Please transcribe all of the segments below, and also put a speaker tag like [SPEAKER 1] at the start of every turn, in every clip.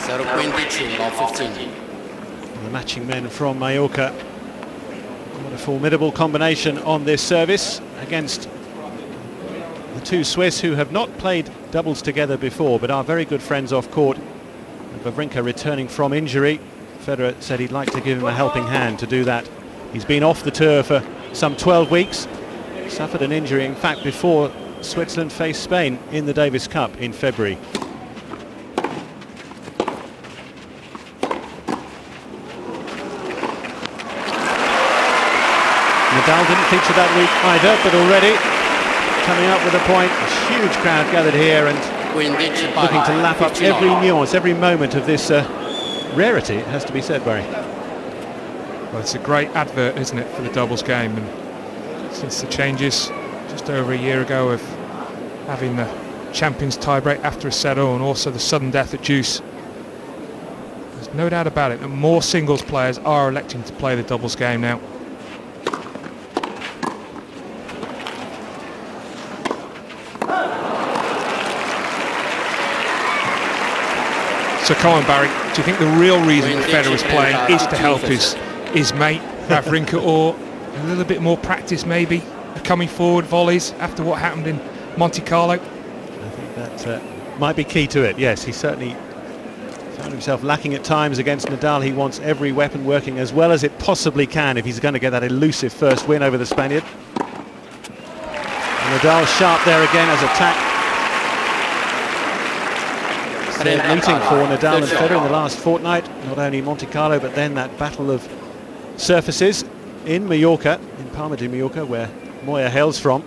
[SPEAKER 1] 0-15.
[SPEAKER 2] The matching men from Mallorca. What a formidable combination on this service against the two Swiss who have not played doubles together before but are very good friends off court. And Wawrinka returning from injury. Federer said he'd like to give him a helping hand to do that. He's been off the tour for some 12 weeks. Suffered an injury, in fact, before Switzerland faced Spain in the Davis Cup in February. Nadal didn't feature that week either, but already coming up with a point. A huge crowd gathered here and looking to lap up every nuance, every moment of this rarity, it has to be said, Barry.
[SPEAKER 3] Well, it's a great advert, isn't it, for the doubles game? And since the changes just over a year ago of having the champions tiebreak after a set-all and also the sudden death at deuce, there's no doubt about it that more singles players are electing to play the doubles game now. So come on, Barry, do you think the real reason that Federer's playing is to help his mate, Wawrinka, or a little bit more practice maybe, coming forward volleys after what happened in Monte Carlo?
[SPEAKER 2] I think that might be key to it, yes. He certainly found himself lacking at times against Nadal. He wants every weapon working as well as it possibly can if he's going to get that elusive first win over the Spaniard. And Nadal sharp there again as attack. Meeting for Nadal and Federer in the last fortnight, not only Monte Carlo but then that battle of surfaces in Mallorca, in Palma de Mallorca, where Moya hails from.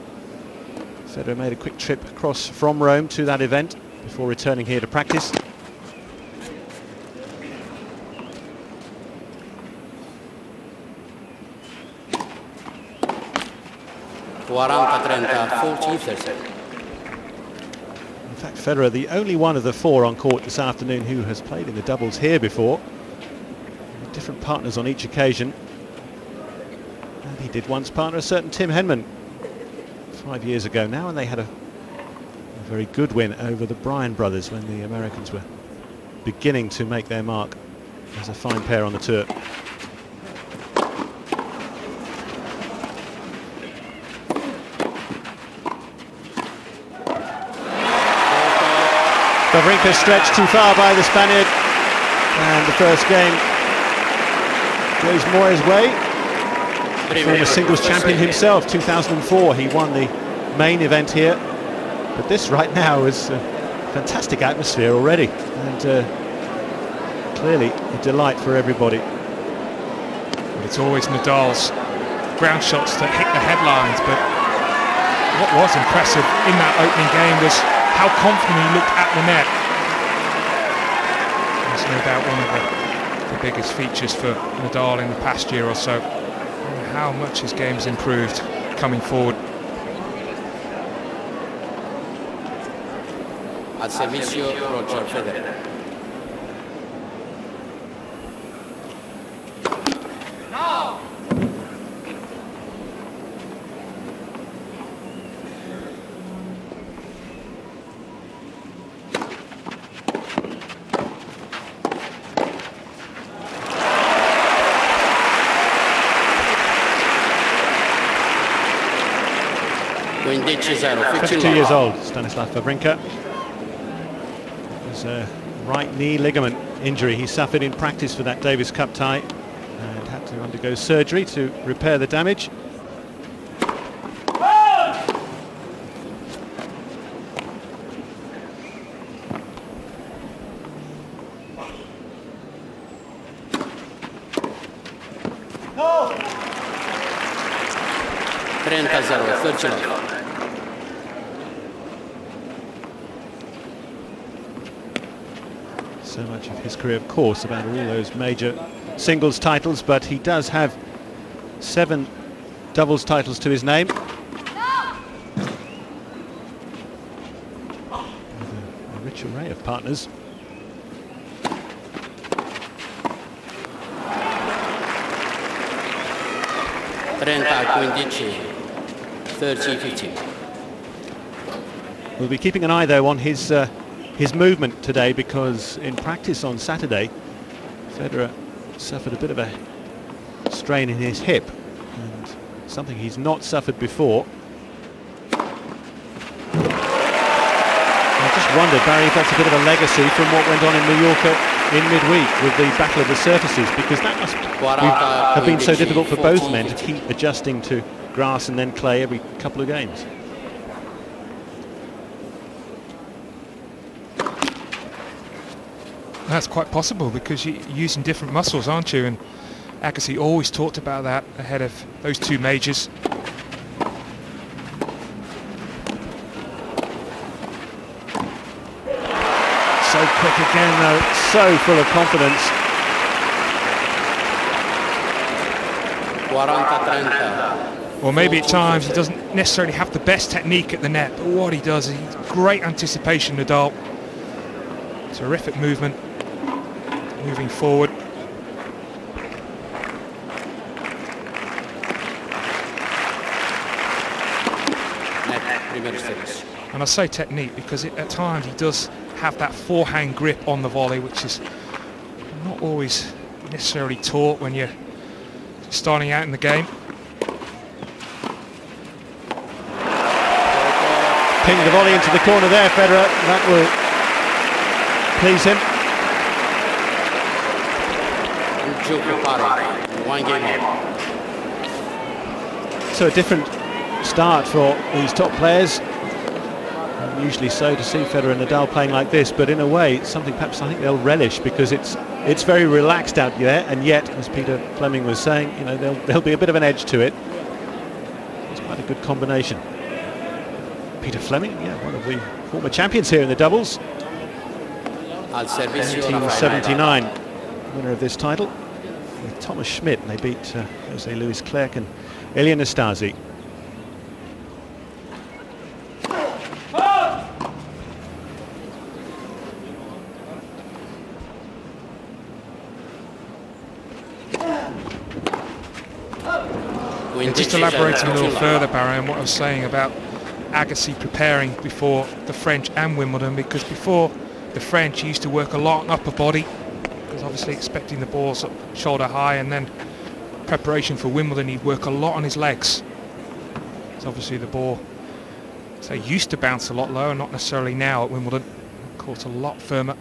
[SPEAKER 2] Federer made a quick trip across from Rome to that event before returning here to practice. In fact, Federer, the only one of the four on court this afternoon who has played in the doubles here before. Different partners on each occasion. And he did once partner a certain Tim Henman 5 years ago now, and they had a very good win over the Bryan brothers when the Americans were beginning to make their mark as a fine pair on the tour. Wawrinka stretched too far by the Spaniard, and the first game goes Moya's way. Former singles champion himself, 2004, he won the main event here. But this right now is a fantastic atmosphere already, and clearly a delight for everybody.
[SPEAKER 3] Well, it's always Nadal's ground shots that hit the headlines, but what was impressive in that opening game was how confident he looked at the net. It's no doubt one of the biggest features for Nadal in the past year or so. And how much his game's improved coming forward.
[SPEAKER 1] Al servizio Roger Federer. No!
[SPEAKER 2] Zero, 52 years old, Stanislav Wawrinka. It was a right knee ligament injury he suffered in practice for that Davis Cup tie and had to undergo surgery to repair the damage. So much of his career, of course, about all those major singles titles, but he does have 7 doubles titles to his name. With a rich array of partners. We'll be keeping an eye, though, on his his movement today, because in practice on Saturday, Federer suffered a bit of a strain in his hip, and something he's not suffered before. I just wondered, Barry, if that's a bit of a legacy from what went on in Mallorca in midweek with the battle of the surfaces, because that must have been so difficult for both men to keep adjusting to grass and then clay every couple of games.
[SPEAKER 3] That's quite possible, because you're using different muscles, aren't you? And Agassi always talked about that ahead of those two majors.
[SPEAKER 2] So quick again, though, so full of confidence.
[SPEAKER 1] 40-30.
[SPEAKER 3] Or maybe at times he doesn't necessarily have the best technique at the net, but what he does is great anticipation, Nadal. Terrific movement, moving forward. And I say technique because at times he does have that forehand grip on the volley, which is not always necessarily taught when you're starting out in the game.
[SPEAKER 2] Pinged the volley into the corner there, Federer. That will please him.
[SPEAKER 1] 1 game up.
[SPEAKER 2] So a different start for these top players. Usually so to see Federer and Nadal playing like this, but in a way it's something perhaps I think they'll relish, because it's very relaxed out there, and yet, as Peter Fleming was saying, you know, there'll be a bit of an edge to it. It's quite a good combination. Peter Fleming, yeah, one of the former champions here in the doubles. 1979, winner of this title with Thomas Schmidt, and they beat Jose Luis Clerc and Ilia Nastase.
[SPEAKER 3] And just elaborating a little further, Barry, on what I was saying about Agassi preparing before the French and Wimbledon, because before the French he used to work a lot on upper body, because obviously expecting the balls up shoulder high, and then preparation for Wimbledon he'd work a lot on his legs. So obviously the ball, so used to bounce a lot lower, not necessarily now at Wimbledon. Caught a lot firmer.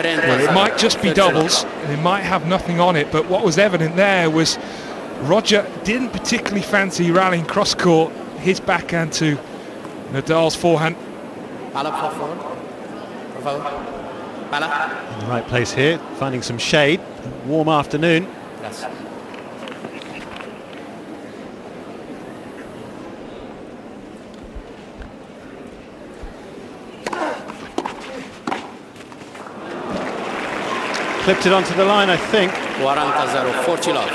[SPEAKER 3] Well, it might just be doubles, they might have nothing on it, but what was evident there was Roger didn't particularly fancy rallying cross-court, his backhand to Nadal's forehand.
[SPEAKER 2] In the right place here, finding some shade, warm afternoon.
[SPEAKER 1] Yes.
[SPEAKER 2] Clipped it onto the line, I think.
[SPEAKER 1] 40-0, 40 love.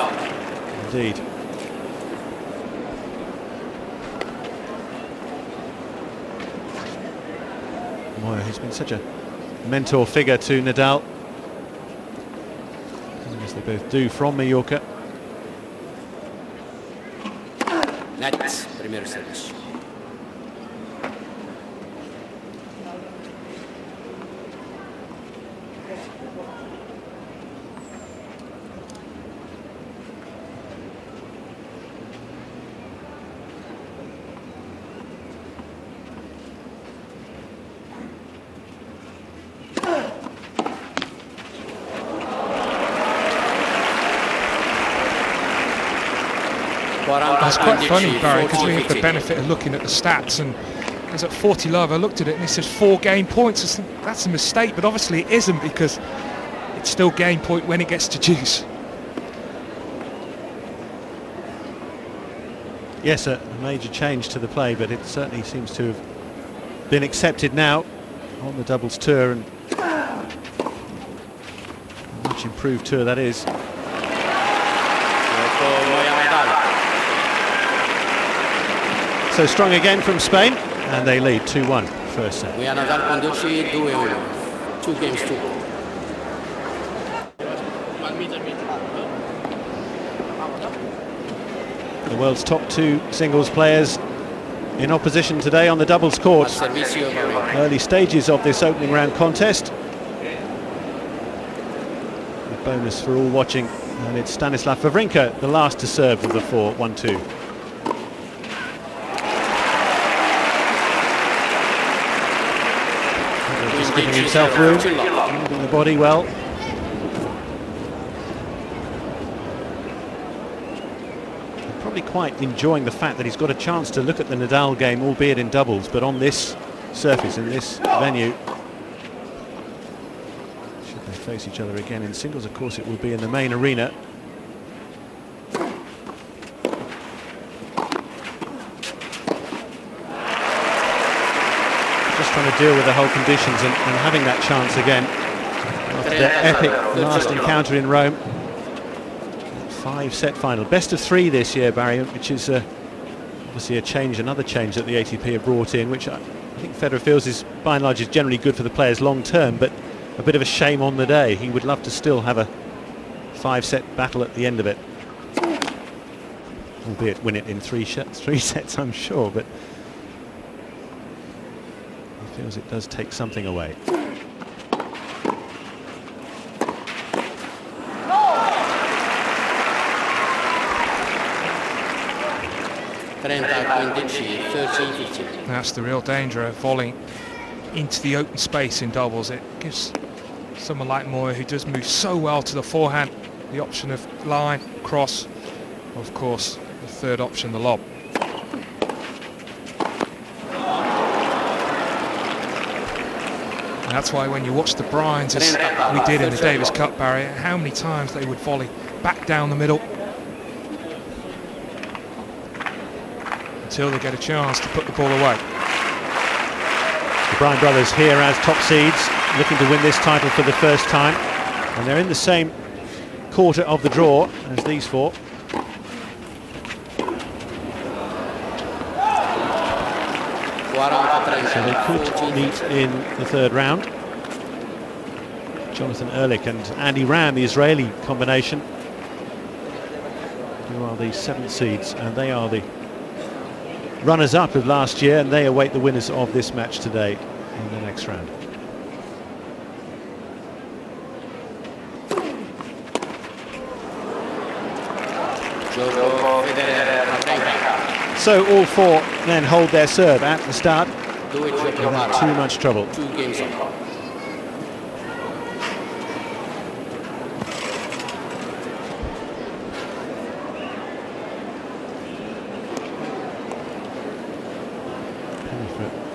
[SPEAKER 2] Indeed. Moya, he's been such a mentor figure to Nadal, as they both do from Mallorca.
[SPEAKER 1] Next, primeiro service.
[SPEAKER 3] It's quite funny, Barry, because we have the benefit of looking at the stats, and as at 40 love I looked at it and it says 4 game points. That's a mistake, but obviously it isn't, because it's still game point when it gets to juice.
[SPEAKER 2] Yes, a major change to the play, but it certainly seems to have been accepted now on the doubles tour, and much Much improved tour, that is. So strong again from Spain, and they lead 2-1 first set.
[SPEAKER 1] Moya Nadal conduce 2-1. 2 games to go.
[SPEAKER 2] The world's top 2 singles players in opposition today on the doubles court. Early stages of this opening round contest. A bonus for all watching, and it's Stanislav Wawrinka, the last to serve of the 4, 1-2. Just giving himself room, moving the body well. Probably quite enjoying the fact that he's got a chance to look at the Nadal game, albeit in doubles, but on this surface, in this venue. Should they face each other again in singles, of course it will be in the main arena. Just trying to deal with the whole conditions and having that chance again after their epic last encounter in Rome. 5-set final, best of 3 this year, Barry, which is obviously a change, another change that the ATP have brought in, which I think Federer feels is by and large is generally good for the players long term, but a bit of a shame on the day. He would love to still have a 5-set battle at the end of it, albeit win it in 3 sets, I'm sure, but he feels it does take something away.
[SPEAKER 3] That's the real danger of volleying into the open space in doubles. It gives someone like Moya, who does move so well to the forehand, the option of line, cross, of course, the third option, the lob. And that's why when you watch the Bryans, as we did in the Davis Cup, Barry, how many times they would volley back down the middle until they get a chance to put the ball away.
[SPEAKER 2] The Bryan brothers here as top seeds, looking to win this title for the first time, and they're in the same quarter of the draw as these 4. So they could meet in the 3rd round. Jonathan Ehrlich and Andy Ram, the Israeli combination, who are the 7th seeds, and they are the runners-up of last year, and they await the winners of this match today in the next round. So all 4 then hold their serve at the start without too much trouble.
[SPEAKER 1] 2 games on.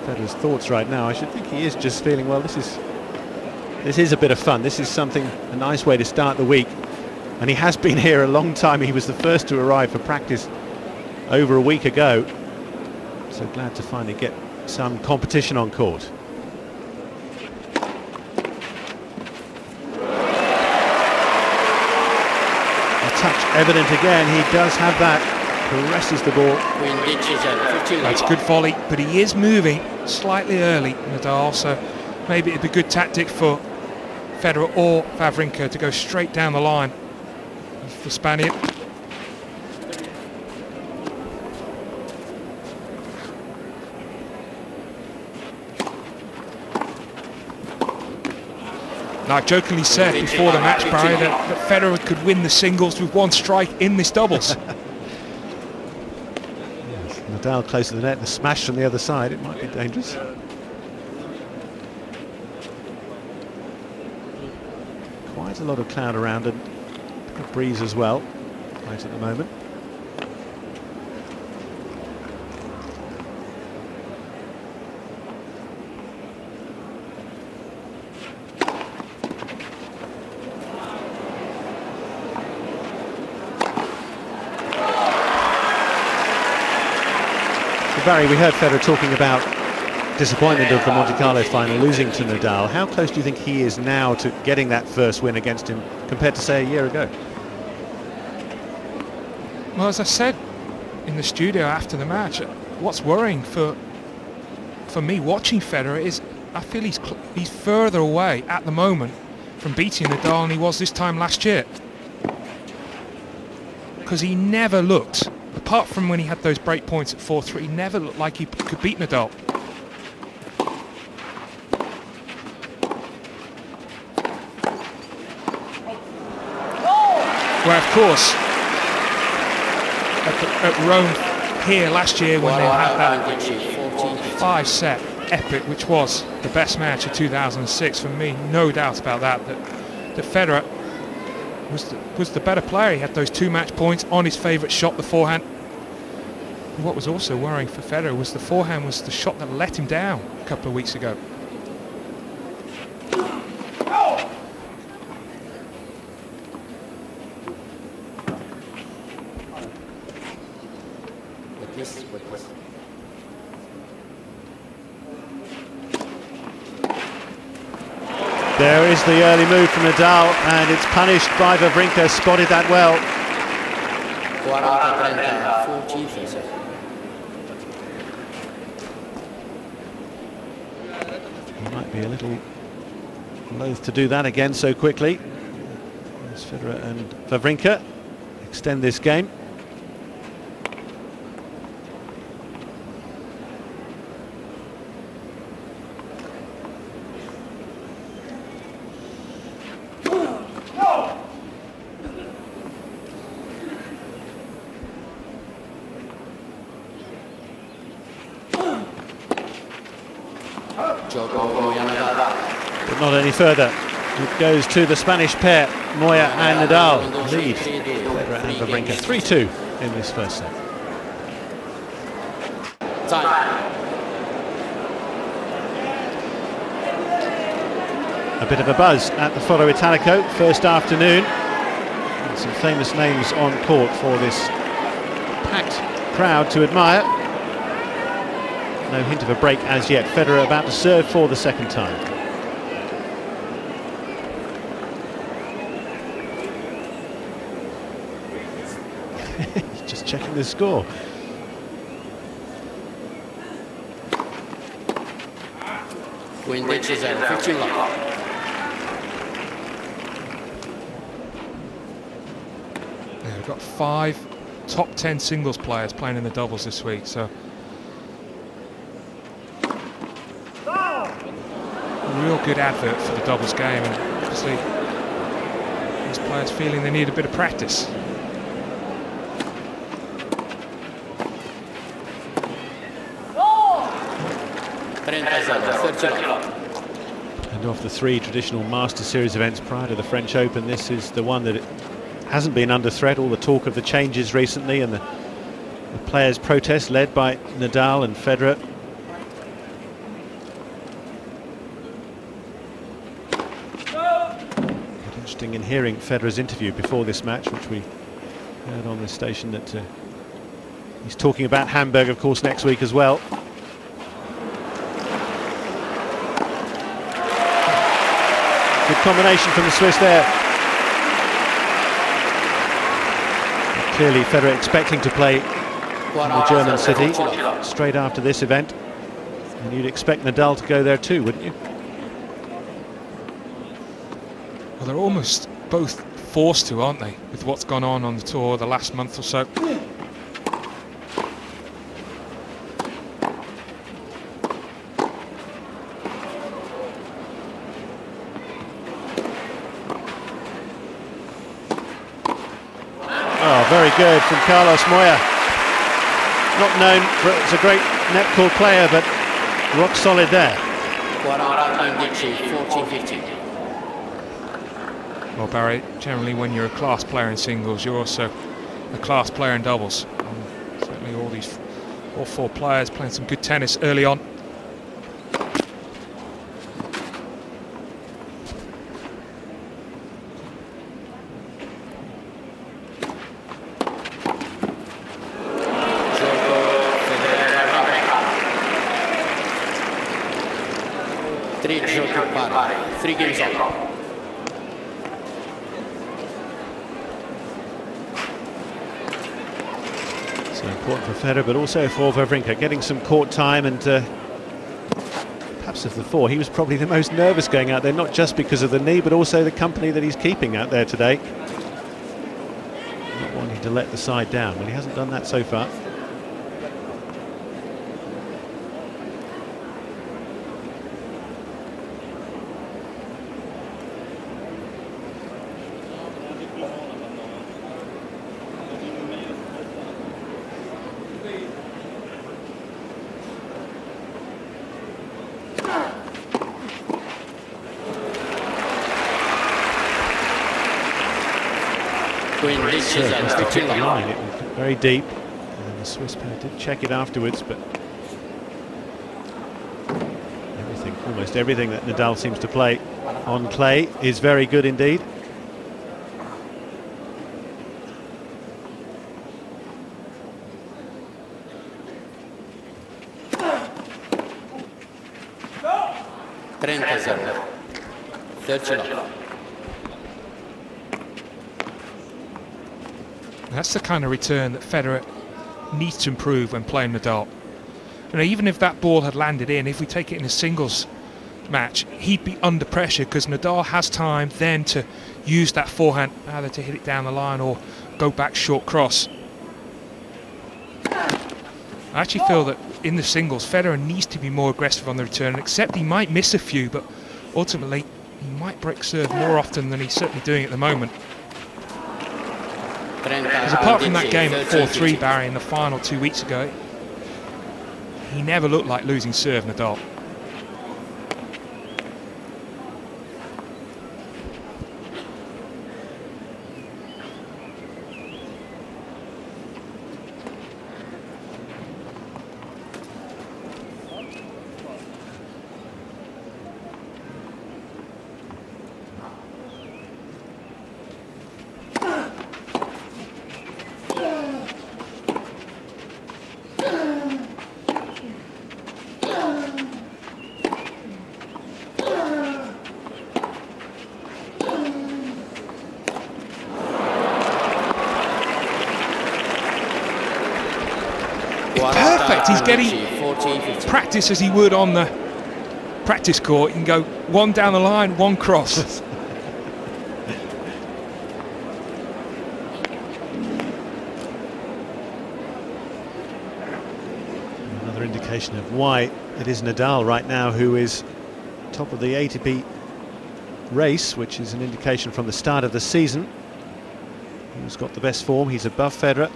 [SPEAKER 2] Federer's thoughts right now, I should think he is just feeling, well, this is a bit of fun. This is something, a nice way to start the week. And he has been here a long time. He was the first to arrive for practice over a week ago. So glad to finally get some competition on court. A touch evident again. He does have that. Caresses the ball.
[SPEAKER 3] That's good volley, but he is moving slightly early, Nadal, so maybe it'd be good tactic for Federer or Wawrinka to go straight down the line of the Spaniard. Now, I jokingly said before the match, Barry, that Federer could win the singles with 1 strike in this doubles.
[SPEAKER 2] Nadal close to the net, the smash from the other side, it might be dangerous. Quite a lot of cloud around and a breeze as well, right at the moment. Barry, we heard Federer talking about disappointment of the Monte Carlo final, losing to Nadal. How close do you think he is now to getting that first win against him compared to, say, a year ago?
[SPEAKER 3] Well, as I said in the studio after the match, what's worrying for me watching Federer is I feel he's further away at the moment from beating Nadal than he was this time last year. Because he never looked, apart from when he had those break points at 4-3, he never looked like he could beat Nadal. Where, of course, at Rome here last year when they had that 5-set epic, which was the best match of 2006 for me, no doubt about that, that Federer was the better player. He had those 2 match points on his favourite shot, the forehand. And what was also worrying for Federer was the forehand was the shot that let him down a couple of weeks ago.
[SPEAKER 2] There is the early move from Nadal, and it's punished by Wawrinka, spotted that well. He might be a little loath to do that again so quickly. As Federer and Wawrinka extend this game. But not any further. It goes to the Spanish pair, Moya and Nadal. Lead Federer and Wawrinka 3-2 in this first set. A bit of a buzz at the Foro Italico, first afternoon. And some famous names on court for this packed crowd to admire. No hint of a break as yet. Federer about to serve for the second time. He's just checking the score.
[SPEAKER 1] Yeah,
[SPEAKER 3] we've got 5 top 10 singles players playing in the doubles this week, so real good advert for the doubles game, and obviously these players feeling they need a bit of practice.
[SPEAKER 2] And of the 3 traditional Master Series events prior to the French Open, this is the one that it hasn't been under threat. All the talk of the changes recently and the players' protests led by Nadal and Federer. Interesting in hearing Federer's interview before this match, which we heard on the station, that he's talking about Hamburg, of course, next week as well. Good combination from the Swiss there. But clearly Federer expecting to play in the German city straight after this event. And you'd expect Nadal to go there too, wouldn't you?
[SPEAKER 3] Well, they're almost both forced to, aren't they, with what's gone on the tour the last month or so.
[SPEAKER 2] Oh, very good from Carlos Moya. Not known as a great net court player, but rock solid there.
[SPEAKER 1] 14-15.
[SPEAKER 3] Well, Barry, generally when you're a class player in singles, you're also a class player in doubles. Certainly all 4 players playing some good tennis early on.
[SPEAKER 1] 3 giochi pari. 3 games on.
[SPEAKER 2] So important for Federer, but also for Wawrinka, getting some court time, and perhaps of the four, he was probably the most nervous going out there, not just because of the knee, but also the company that he's keeping out there today. Not wanting to let the side down, but he hasn't done that so far. Line. It was very deep, and the Swiss player did check it afterwards, but almost everything that Nadal seems to play on clay is very good indeed.
[SPEAKER 3] That's the kind of return that Federer needs to improve when playing Nadal. You know, even if that ball had landed in, if we take it in a singles match, he'd be under pressure because Nadal has time then to use that forehand either to hit it down the line or go back short cross. I actually feel that in the singles, Federer needs to be more aggressive on the return, and accept he might miss a few, but ultimately he might break serve more often than he's certainly doing at the moment. Because apart from that game at 4-3 Barry in the final 2 weeks ago, he never looked like losing serve, Nadal. Perfect, he's getting practice as he would on the practice court. He can go one down the line, one cross.
[SPEAKER 2] Another indication of why it is Nadal right now who is top of the ATP race, which is an indication from the start of the season. He's got the best form, he's above Federer.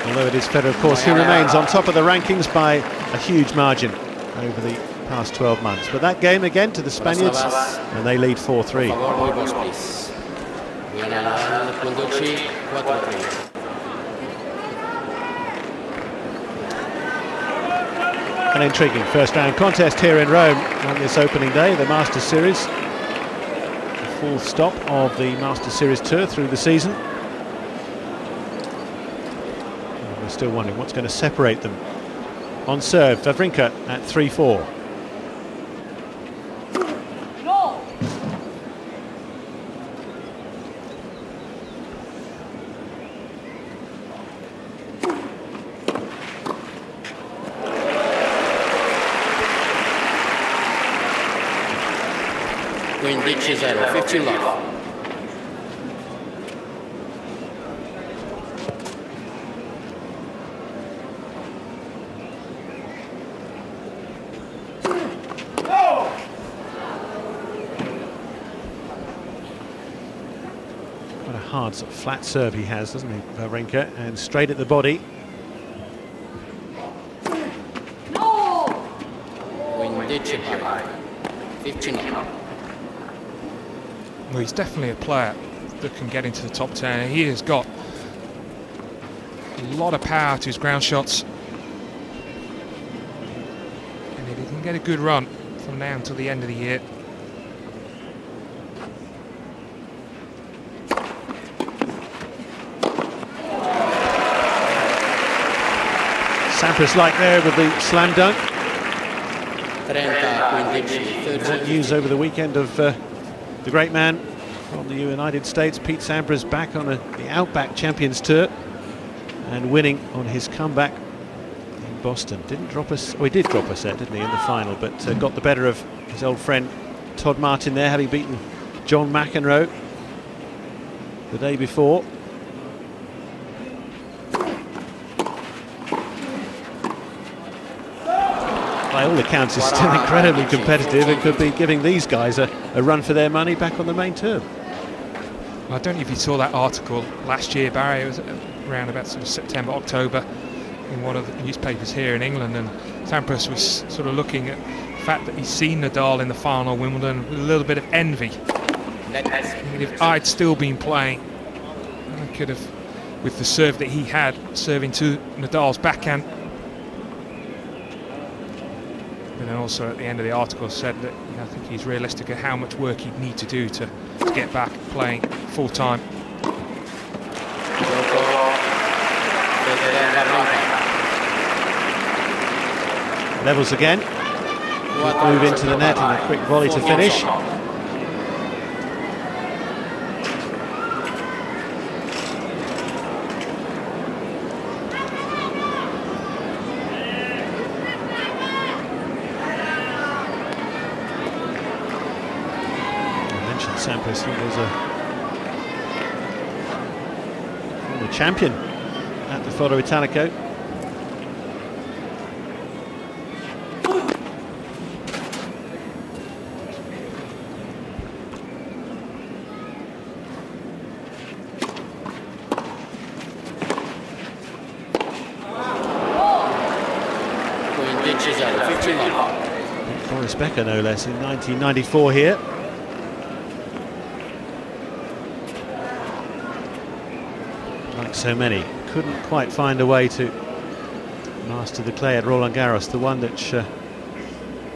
[SPEAKER 2] Although it is Federer, of course, who remains on top of the rankings by a huge margin over the past 12 months. But that game again to the Spaniards, and they lead 4-3. An intriguing first round contest here in Rome on this opening day, the Masters Series. The full stop of the Masters Series tour through the season. Still wondering what's going to separate them. On serve, Wawrinka at 3-4.
[SPEAKER 4] No.
[SPEAKER 1] Quindici 0, 15 love.
[SPEAKER 2] Hard sort of flat serve he has, doesn't he, Wawrinka, and straight at the body.
[SPEAKER 4] No.
[SPEAKER 1] 15.
[SPEAKER 3] Well, he's definitely a player that can get into the top 10. He has got a lot of power to his ground shots, and if he can get a good run from now until the end of the year,
[SPEAKER 2] Sampras like there with the slam dunk.
[SPEAKER 1] 30-15.
[SPEAKER 2] That news over the weekend of the great man from the United States, Pete Sampras, back on the Outback Champions Tour and winning on his comeback in Boston. Didn't drop us, well, he did drop a set, didn't he, in the final, but got the better of his old friend Todd Martin there, having beaten John McEnroe the day before. By all accounts, is still incredibly competitive and could be giving these guys a run for their money back on the main tour.
[SPEAKER 3] I don't know if you saw that article last year, Barry. It was around about sort of September, October, in one of the newspapers here in England, and Sampras was sort of looking at the fact that he's seen Nadal in the final of Wimbledon with a little bit of envy. And if I'd still been playing, I could have, with the serve that he had, serving to Nadal's backhand. But then also at the end of the article said that, you know, I think he's realistic at how much work he'd need to do to get back playing full time.
[SPEAKER 2] Levels again. Move into the net and a quick volley to finish. Sampras, he was a former champion at the Foro Italico. Boris Becker, no less, in 1994 here. Like so many, couldn't quite find a way to master the clay at Roland Garros, the one that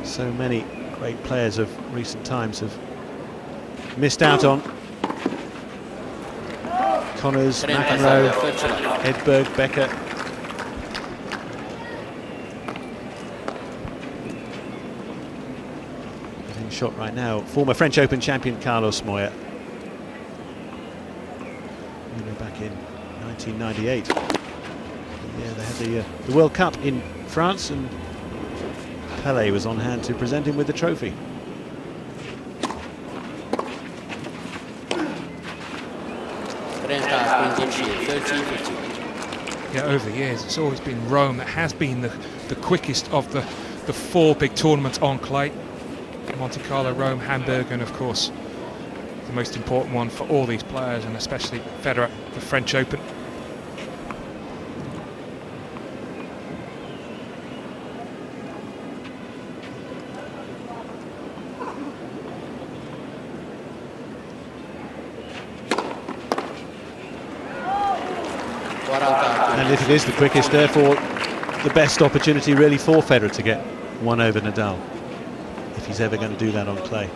[SPEAKER 2] so many great players of recent times have missed out on. Connors, McEnroe, Edberg, Becker. Getting shot right now, former French Open champion Carlos Moya. Back in 1998. Yeah, they had the World Cup in France, and Pelé was on hand to present him with the trophy.
[SPEAKER 3] Yeah, over the years, it's always been Rome that has been the quickest of the four big tournaments on clay. Monte Carlo, Rome, Hamburg, and of course the most important one for all these players, and especially Federer, the French Open.
[SPEAKER 2] And if it is the quickest, therefore the best opportunity really for Federer to get one over Nadal, if he's ever going to do that on clay.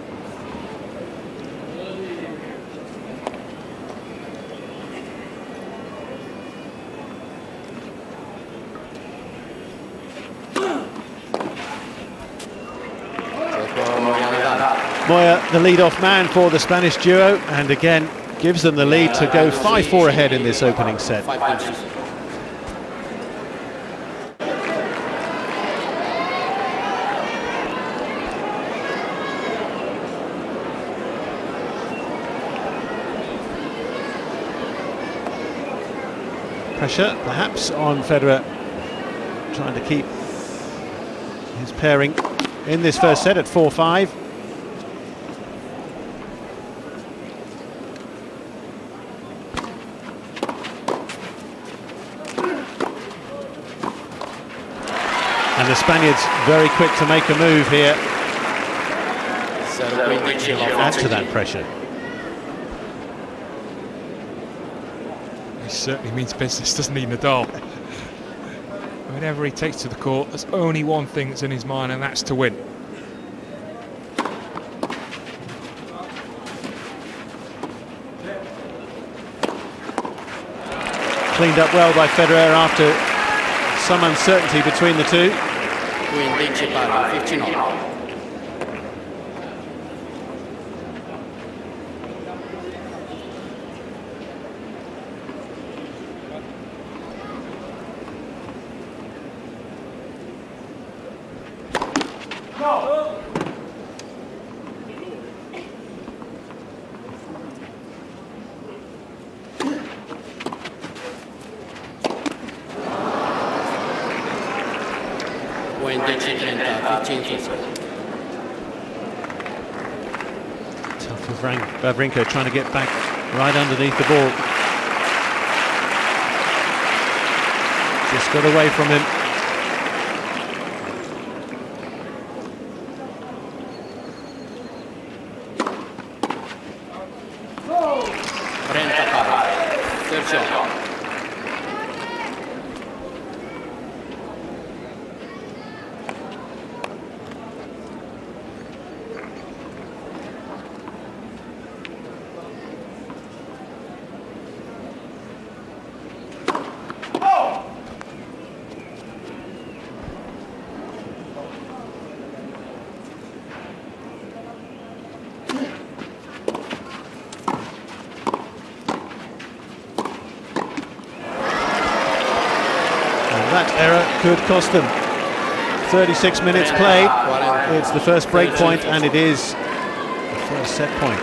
[SPEAKER 2] Moya, the lead-off man for the Spanish duo, and again gives them the lead to go 5-4 ahead in this opening set. Pressure perhaps on Federer, trying to keep his pairing in this first set at 4-5. And the Spaniards very quick to make a move here. Add to that pressure.
[SPEAKER 3] He certainly means business, doesn't he, Nadal? Whenever he takes to the court, there's only one thing that's in his mind, and that's to win.
[SPEAKER 2] Cleaned up well by Federer after some uncertainty between the two.
[SPEAKER 1] 15 pari, 15.
[SPEAKER 2] Tough for Wawrinka, trying to get back right underneath the ball. Just got away from him. That error could cost them. 36 minutes played. It's the first break point, and it is the first set point.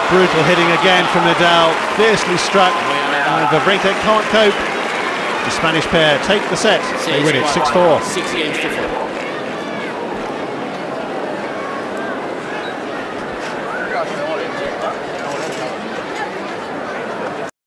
[SPEAKER 2] Brutal hitting again from Nadal, fiercely struck, and Wawrinka can't cope. The Spanish pair take the set, they win it 6-4.
[SPEAKER 1] 6 games to 4.